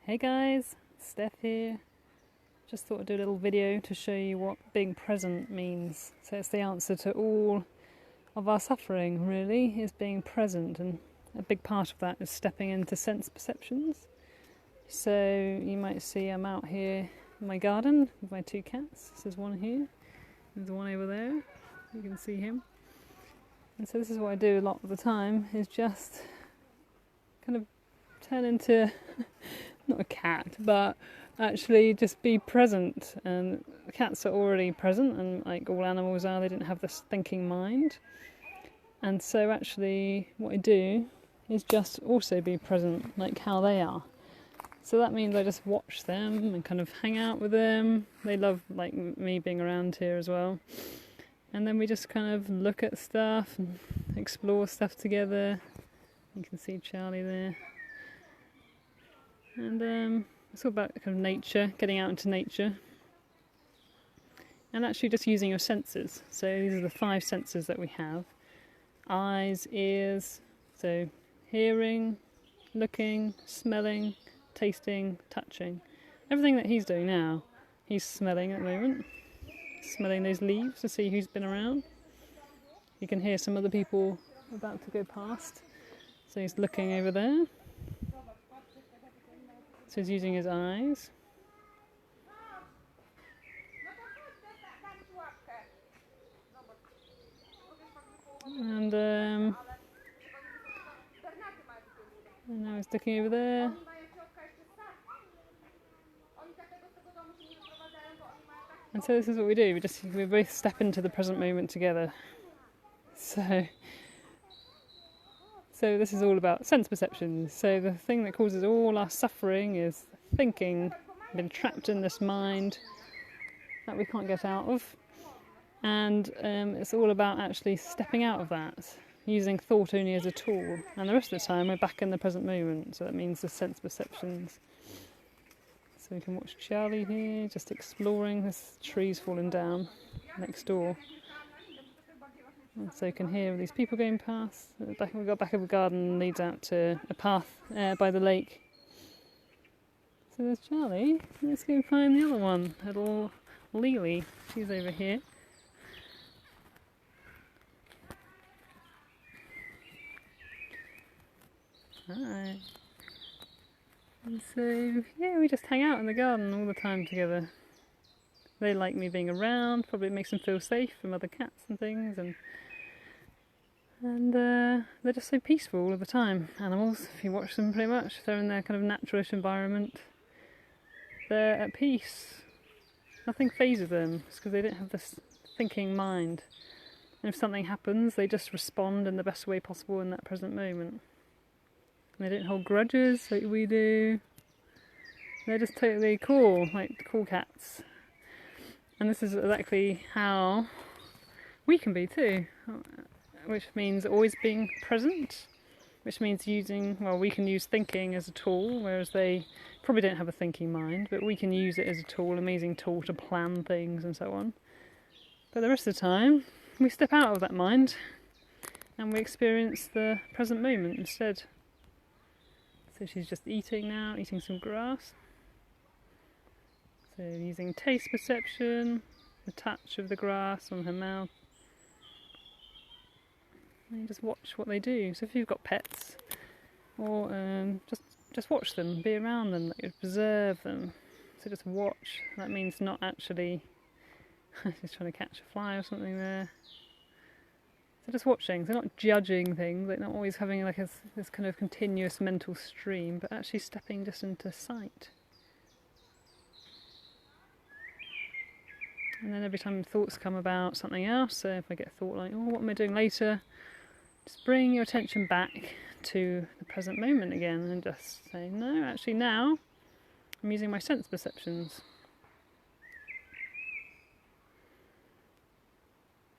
Hey guys, Steph here. Just thought I'd do a little video to show you what being present means. So it's the answer to all of our suffering, really, is being present, and a big part of that is stepping into sense perceptions. So you might see I'm out here in my garden with my two cats. This is one here, there's one over there, you can see him. And so this is what I do a lot of the time, is just kind of turn into not a cat, but actually just be present. And the cats are already present, and like all animals are, they didn't have this thinking mind. And so actually what I do is just also be present, like how they are. So that means I just watch them and kind of hang out with them. They love like me being around here as well. And then we just kind of look at stuff and explore stuff together. You can see Charlie there. And it's all about kind of nature, getting out into nature. And actually just using your senses. So these are the 5 senses that we have. Eyes, ears, so hearing, looking, smelling, tasting, touching. Everything that he's doing now, he's smelling at the moment. Smelling those leaves to see who's been around. You can hear some other people about to go past. So he's looking over there. So he's using his eyes. And now he's looking over there. And so this is what we do. We both step into the present moment together. So this is all about sense perceptions. So the thing that causes all our suffering is thinking, been trapped in this mind that we can't get out of. And it's all about actually stepping out of that, using thought only as a tool. And the rest of the time we're back in the present moment. So that means the sense perceptions. So we can watch Charlie here, just exploring. This tree's falling down next door. And so you can hear these people going past. We've got back of the garden, leads out to a path by the lake. So there's Charlie. Let's go find the other one, little Lily. She's over here. Hi. And so, yeah, we just hang out in the garden all the time together. They like me being around, probably makes them feel safe from other cats and things, and they're just so peaceful all of the time. Animals, if you watch them pretty much, if they're in their kind of naturalish environment, they're at peace. Nothing phases them, it's because they don't have this thinking mind. And if something happens, they just respond in the best way possible in that present moment. They don't hold grudges like we do. They're just totally cool, like cool cats. And this is exactly how we can be too, which means always being present, which means we can use thinking as a tool, whereas they probably don't have a thinking mind, but we can use it as a tool, amazing tool to plan things and so on. But the rest of the time, we step out of that mind and we experience the present moment instead. So she's just eating now, eating some grass. So using taste perception, the touch of the grass on her mouth. And you just watch what they do. So if you've got pets, or just watch them, be around them, like, observe them. So just watch. That means not actually just trying to catch a fly or something there. So just watching, so not judging things, like not always having like this kind of continuous mental stream, but actually stepping just into sight. And then every time thoughts come about something else, so if I get a thought like, oh, what am I doing later? Just bring your attention back to the present moment again and just say, no, actually now I'm using my sense perceptions.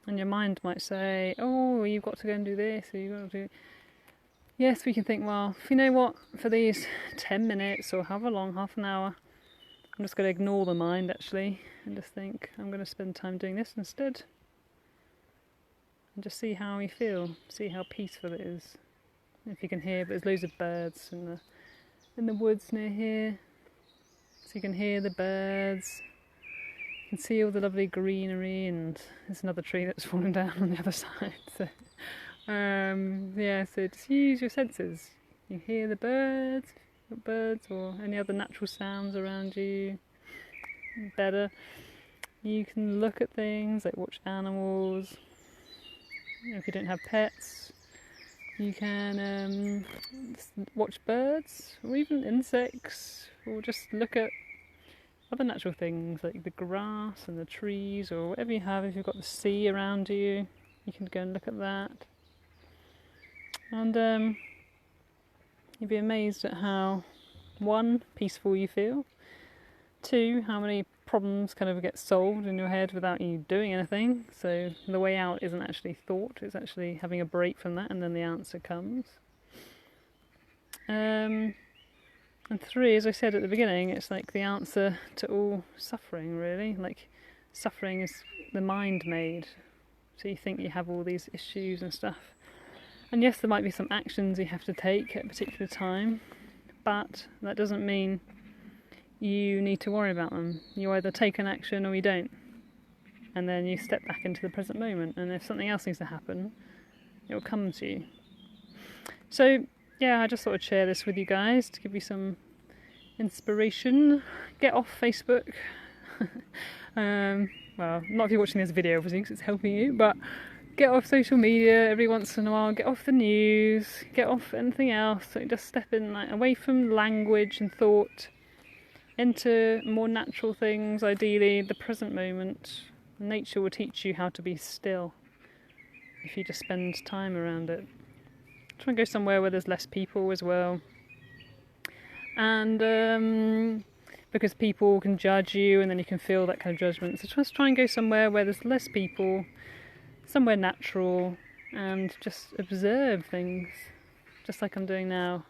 And your mind might say, oh, you've got to go and do this, or you've got to do... Yes, we can think, well, you know what, for these 10 minutes or however long, half an hour, I'm just going to ignore the mind actually, and just think, I'm going to spend time doing this instead. And just see how you feel, see how peaceful it is. If you can hear, but there's loads of birds in the woods near here. So you can hear the birds, you can see all the lovely greenery, and there's another tree that's fallen down on the other side. So, yeah, so just use your senses. You hear the birds or any other natural sounds around you better. You can look at things, like watch animals. You know, if you don't have pets, you can watch birds or even insects, or just look at other natural things like the grass and the trees, or whatever you have. If you've got the sea around you, you can go and look at that. And you'd be amazed at how, one, peaceful you feel, two, how many problems kind of get solved in your head without you doing anything. So the way out isn't actually thought, it's actually having a break from that, and then the answer comes. And three, as I said at the beginning, it's like the answer to all suffering, really. Like, suffering is the mind made. So you think you have all these issues and stuff. And yes, there might be some actions you have to take at a particular time, but that doesn't mean you need to worry about them. You either take an action or you don't. And then you step back into the present moment. And if something else needs to happen, it will come to you. So, yeah, I just thought I'd share this with you guys to give you some inspiration. Get off Facebook. Well, not if you're watching this video, obviously, because it's helping you, but get off social media every once in a while. Get off the news. Get off anything else. So just step in, like, away from language and thought, into more natural things, ideally the present moment. Nature will teach you how to be still if you just spend time around it. Try and go somewhere where there's less people as well. And because people can judge you and then you can feel that kind of judgment. So just try and go somewhere where there's less people, somewhere natural, and just observe things, just like I'm doing now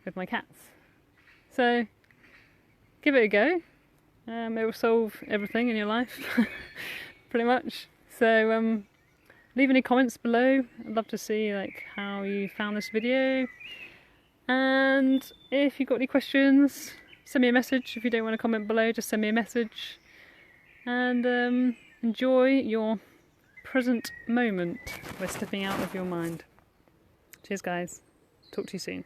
with my cats. So give it a go. It will solve everything in your life, pretty much. So leave any comments below. I'd love to see like how you found this video. And if you've got any questions, send me a message. If you don't want to comment below, just send me a message. And enjoy your present moment by stepping out of your mind. Cheers, guys. Talk to you soon.